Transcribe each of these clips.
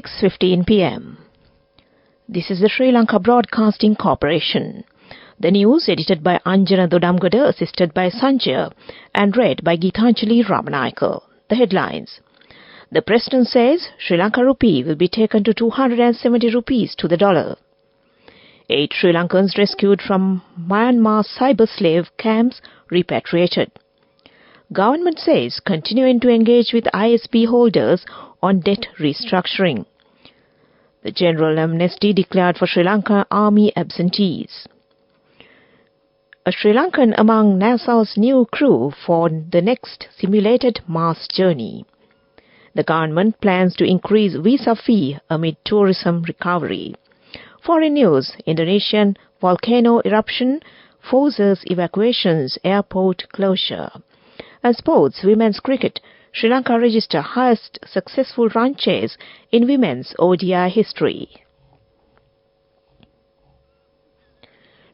6:15 p.m. This is the Sri Lanka Broadcasting Corporation. The news edited by Anjana Dodamgada, assisted by Sanjay, and read by Geethanjali Ramanayaka. The headlines. The President says Sri Lanka rupee will be taken to 270 rupees to the dollar. 8 Sri Lankans rescued from Myanmar cyber slave camps repatriated. Government says continuing to engage with ISP holders on debt restructuring. The general amnesty declared for Sri Lanka Army absentees. A Sri Lankan among NASA's new crew for the next simulated Mars journey. The government plans to increase visa fee amid tourism recovery. Foreign news, Indonesian volcano eruption forces evacuations, airport closure. And sports, women's cricket, Sri Lanka register highest successful run chase in women's ODI history.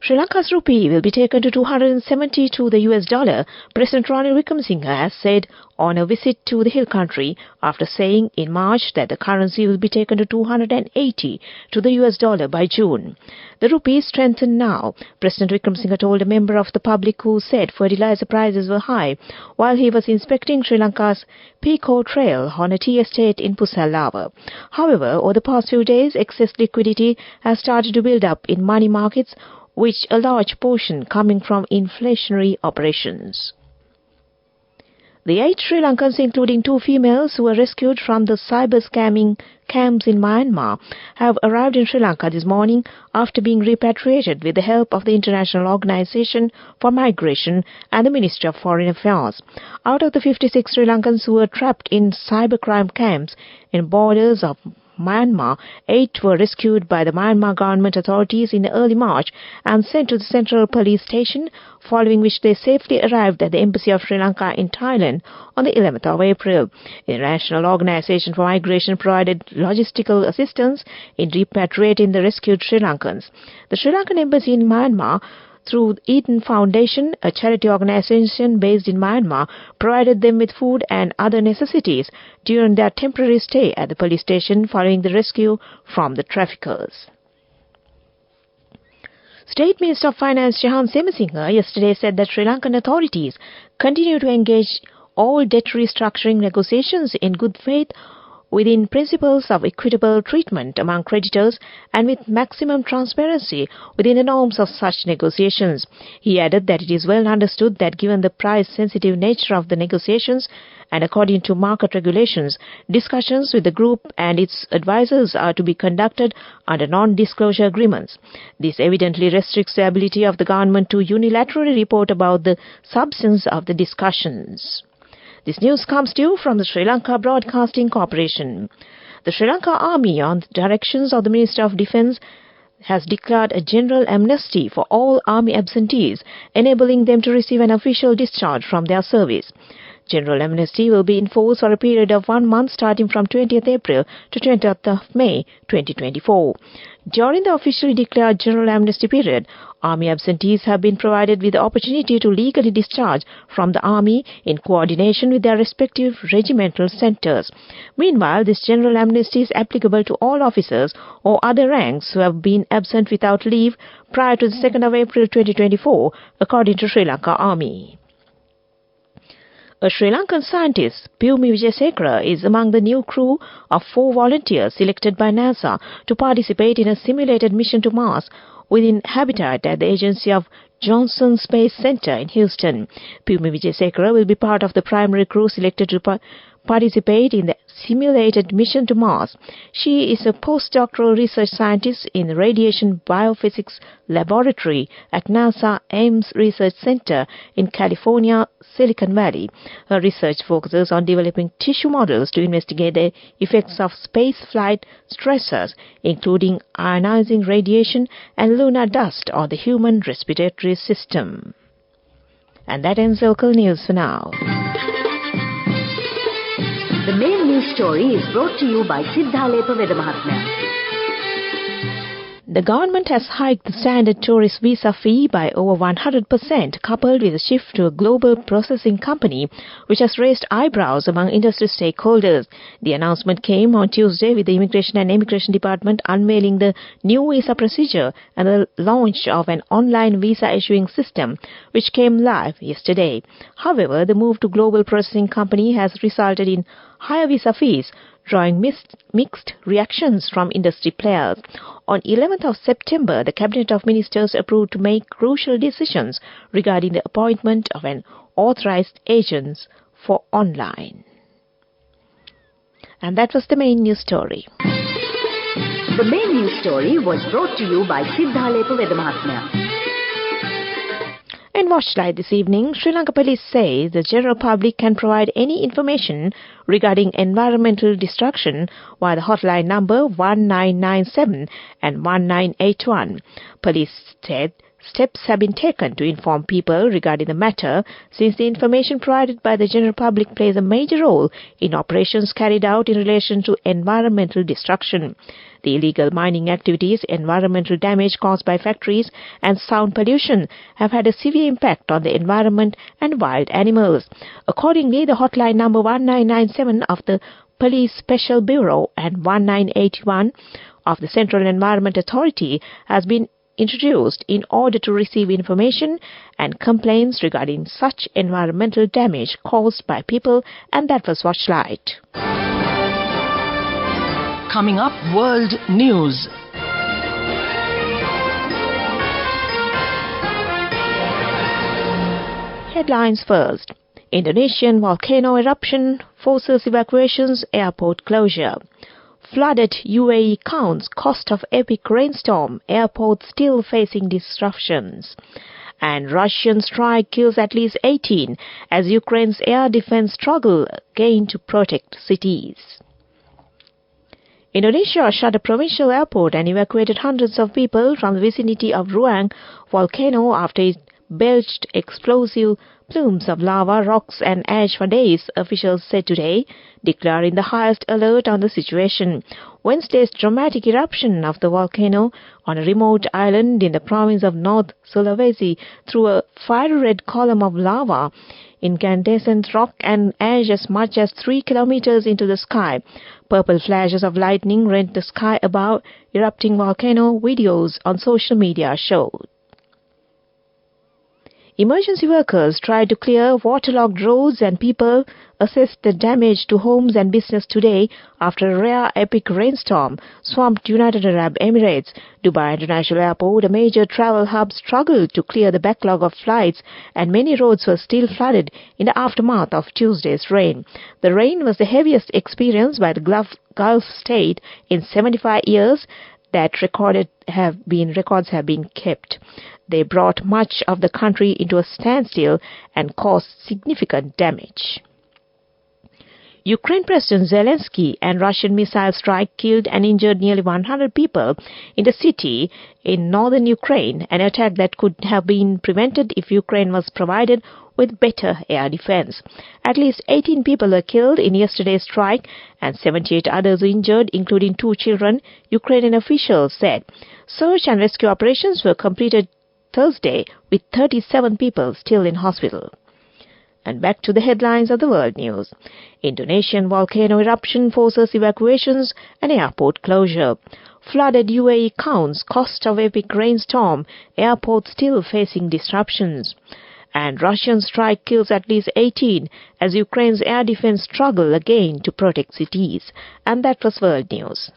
Sri Lanka's rupee will be taken to 270 to the US dollar, President Ranil Wickremesinghe has said on a visit to the Hill Country after saying in March that the currency will be taken to 280 to the US dollar by June. The rupee strengthened now, President Wickremesinghe told a member of the public who said fertilizer prices were high while he was inspecting Sri Lanka's Pico Trail on a tea estate in Pusallava. However, over the past few days, excess liquidity has started to build up in money markets, which a large portion coming from inflationary operations. The 8 Sri Lankans, including 2 females who were rescued from the cyber scamming camps in Myanmar, have arrived in Sri Lanka this morning after being repatriated with the help of the International Organization for Migration and the Ministry of Foreign Affairs. Out of the 56 Sri Lankans who were trapped in cybercrime camps in borders of Myanmar, 8 were rescued by the Myanmar government authorities in early March and sent to the Central Police Station, following which they safely arrived at the Embassy of Sri Lanka in Thailand on the 11th of April. The International Organization for Migration provided logistical assistance in repatriating the rescued Sri Lankans. The Sri Lankan Embassy in Myanmar, through Eden Foundation, a charity organization based in Myanmar, provided them with food and other necessities during their temporary stay at the police station following the rescue from the traffickers. State Minister of Finance Jahan Semasinghe yesterday said that Sri Lankan authorities continue to engage all debt restructuring negotiations in good faith within principles of equitable treatment among creditors and with maximum transparency within the norms of such negotiations. He added that it is well understood that given the price-sensitive nature of the negotiations and according to market regulations, discussions with the group and its advisors are to be conducted under non-disclosure agreements. This evidently restricts the ability of the government to unilaterally report about the substance of the discussions. This news comes to you from the Sri Lanka Broadcasting Corporation. The Sri Lanka Army, on the directions of the Minister of Defence, has declared a general amnesty for all Army absentees, enabling them to receive an official discharge from their service. General amnesty will be in force for a period of 1 month starting from 20th April to 20th of May 2024. During the officially declared general amnesty period, Army absentees have been provided with the opportunity to legally discharge from the Army in coordination with their respective regimental centres. Meanwhile, this general amnesty is applicable to all officers or other ranks who have been absent without leave prior to the 2nd of April 2024, according to Sri Lanka Army. A Sri Lankan scientist, Pumi Wijesekara, is among the new crew of 4 volunteers selected by NASA to participate in a simulated mission to Mars within habitat at the agency of Johnson Space Center in Houston. Pumi Wijesekara will be part of the primary crew selected to participate in the simulated mission to Mars. She is a postdoctoral research scientist in the Radiation Biophysics Laboratory at NASA Ames Research Center in California, Silicon Valley. Her research focuses on developing tissue models to investigate the effects of space flight stressors, including ionizing radiation and lunar dust on the human respiratory system. And that ends local news for now. The main news story is brought to you by Sinhala Veda Mahatmya. The government has hiked the standard tourist visa fee by over 100%, coupled with a shift to a global processing company, which has raised eyebrows among industry stakeholders. The announcement came on Tuesday with the Immigration and Immigration Department unveiling the new visa procedure and the launch of an online visa issuing system, which came live yesterday. However, the move to global processing company has resulted in higher visa fees, drawing mixed reactions from industry players. On 11th of September, the Cabinet of Ministers approved to make crucial decisions regarding the appointment of an authorized agent for online. And that was the main news story. The main news story was brought to you by Sinhala Vedamahatmya. In Watchlight this evening, Sri Lanka Police say the general public can provide any information regarding environmental destruction via the hotline number 1997 and 1981. Police said steps have been taken to inform people regarding the matter, since the information provided by the general public plays a major role in operations carried out in relation to environmental destruction. The illegal mining activities, environmental damage caused by factories, and sound pollution have had a severe impact on the environment and wild animals. Accordingly, the hotline number 1997 of the Police Special Bureau and 1981 of the Central Environment Authority has been introduced in order to receive information and complaints regarding such environmental damage caused by people. And that was Watchlight. Coming up, World News. Headlines first. Indonesian volcano eruption forces evacuations, airport closure. Flooded UAE counts cost of epic rainstorm, airport still facing disruptions. And Russian strike kills at least 18 as Ukraine's air defense struggle again to protect cities. Indonesia shut a provincial airport and evacuated hundreds of people from the vicinity of Ruang volcano after it belched explosive plumes of lava, rocks and ash for days, officials said today, declaring the highest alert on the situation. Wednesday's dramatic eruption of the volcano on a remote island in the province of North Sulawesi threw a fiery red column of lava, incandescent rock and ash as much as 3 kilometers into the sky. Purple flashes of lightning rent the sky above erupting volcano, videos on social media showed. Emergency workers tried to clear waterlogged roads and people assessed the damage to homes and business today after a rare epic rainstorm swamped United Arab Emirates. Dubai International Airport, a major travel hub, struggled to clear the backlog of flights, and many roads were still flooded in the aftermath of Tuesday's rain. The rain was the heaviest experienced by the Gulf state in 75 years that records have been kept. They brought much of the country into a standstill and caused significant damage. Ukraine President Zelensky and Russian missile strike killed and injured nearly 100 people in the city in northern Ukraine, an attack that could have been prevented if Ukraine was provided with better air defense. At least 18 people were killed in yesterday's strike and 78 others were injured, including 2 children, Ukrainian officials said. Search and rescue operations were completed Thursday with 37 people still in hospital. And back to the headlines of the world news. Indonesian volcano eruption forces evacuations and airport closure. Flooded UAE counts cost of epic rainstorm, airport still facing disruptions. And Russian strike kills at least 18 as Ukraine's air defense struggle again to protect cities. And that was world news.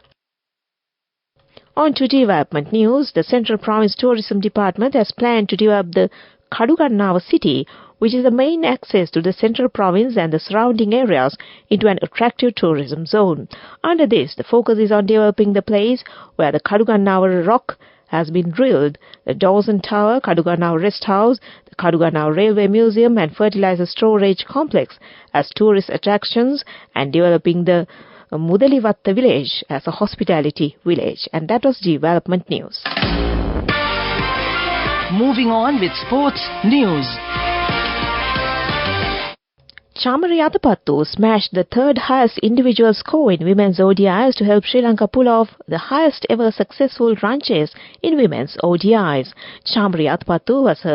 On to development news. The Central Province Tourism Department has planned to develop the Kadugannawa city, which is the main access to the Central Province and the surrounding areas, into an attractive tourism zone. Under this, the focus is on developing the place where the Kadugannawa rock has been drilled, the Dawson Tower, Kadugannawa Rest House, the Kadugannawa Railway Museum and Fertilizer Storage Complex as tourist attractions, and developing the Mudalivatta village as a hospitality village. And that was development news. Moving on with sports news. Chamari Athapattu smashed the third highest individual score in women's ODIs to help Sri Lanka pull off the highest ever successful run chase in women's ODIs. Chamari Athapattu was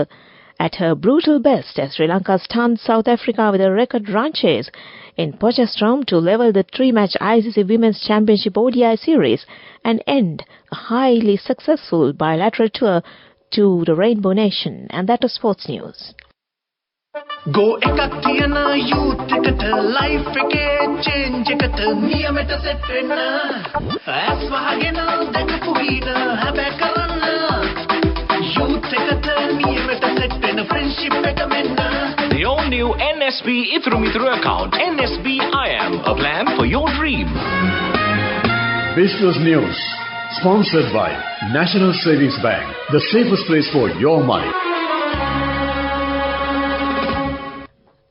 at her brutal best as Sri Lanka stunned South Africa with a record run chase in Potchefstroom to level the three-match ICC Women's Championship ODI series and end a highly successful bilateral tour to the Rainbow Nation. And that was sports news. Go ekak thiyana youth eකට life එකේ change එකට නියමෙට set වෙන්න ඇස් වහගෙන දැකපු හින හැබැ කරන්න youth එකට නියමෙට set වෙන friendship එක මෙන්න. The all new NSB Ithru Mithru account, NSB IM, a plan for your dream. Business News, sponsored by National Savings Bank, the safest place for your money.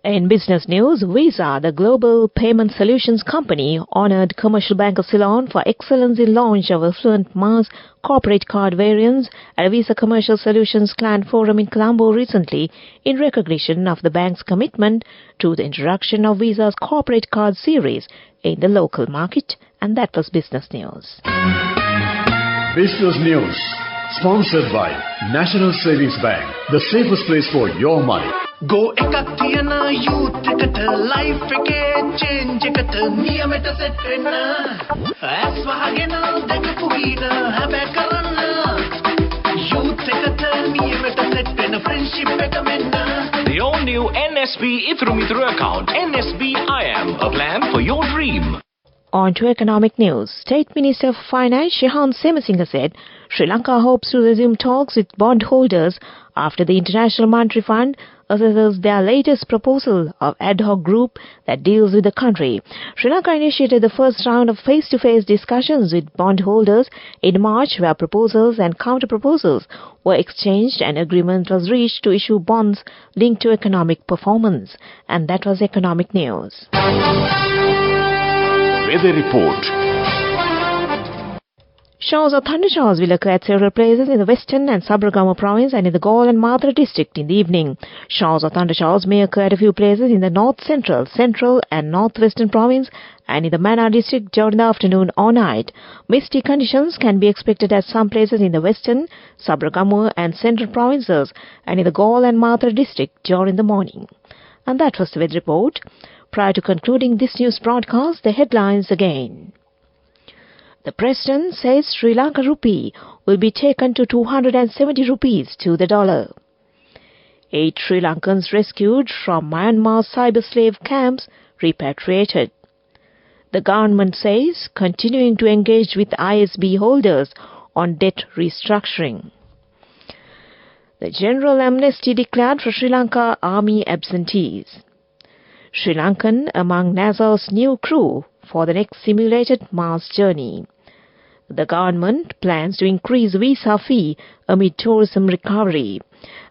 In business news, Visa, the global payment solutions company, honored commercial banker Ceylon for excellence in launch of affluent mass corporate card variants at a Visa Commercial Solutions Client Forum in Colombo recently in recognition of the bank's commitment to the introduction of Visa's corporate card series in the local market. And that was business news. Business news, sponsored by National Savings Bank, the safest place for your money. Go ekak thiyana youth එකට life එකේ change එකට නියමෙට set වෙන්න ඇස් වහගෙන දැකපු හින හැබැ කරන්න youth එකට නියමෙට set වෙන friendship එක මෙන්න. The all new NSB Ithru Mithru account, NSB IM, a plan for your dream. On to economic news. State Minister for Finance Shehan Semasinga said Sri Lanka hopes to resume talks with bondholders after the International Monetary Fund assesses their latest proposal of ad hoc group that deals with the country. Sri Lanka initiated the first round of face-to-face discussions with bondholders in March, where proposals and counter-proposals were exchanged and agreement was reached to issue bonds linked to economic performance. And that was economic news. Weather report. Showers or thundershowers will occur at several places in the western and Sabaragamu province and in the Galle and Madra district in the evening. Showers or thundershowers may occur at a few places in the north central, central and northwestern province and in the Mana district during the afternoon or night. Misty conditions can be expected at some places in the western, Sabaragamu and central provinces and in the Galle and Madra district during the morning. And that was the weather report. Prior to concluding this news broadcast, the headlines again. The President says Sri Lanka rupee will be taken to 270 rupees to the dollar. 8 Sri Lankans rescued from Myanmar's cyber slave camps repatriated. The government says continuing to engage with ISB holders on debt restructuring. The general amnesty declared for Sri Lanka Army absentees. Sri Lankan among NASA's new crew for the next simulated Mars journey. The government plans to increase visa fee amid tourism recovery.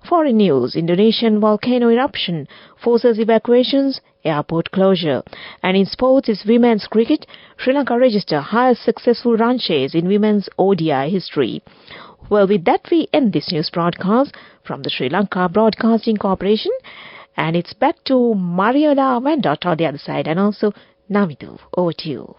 Foreign news, Indonesian volcano eruption forces evacuations, airport closure. And in sports is women's cricket, Sri Lanka register highest successful run chase in women's ODI history. Well, with that we end this news broadcast from the Sri Lanka Broadcasting Corporation. And it's back to Mariola Vandot on the other side and also Namidu. Over to you.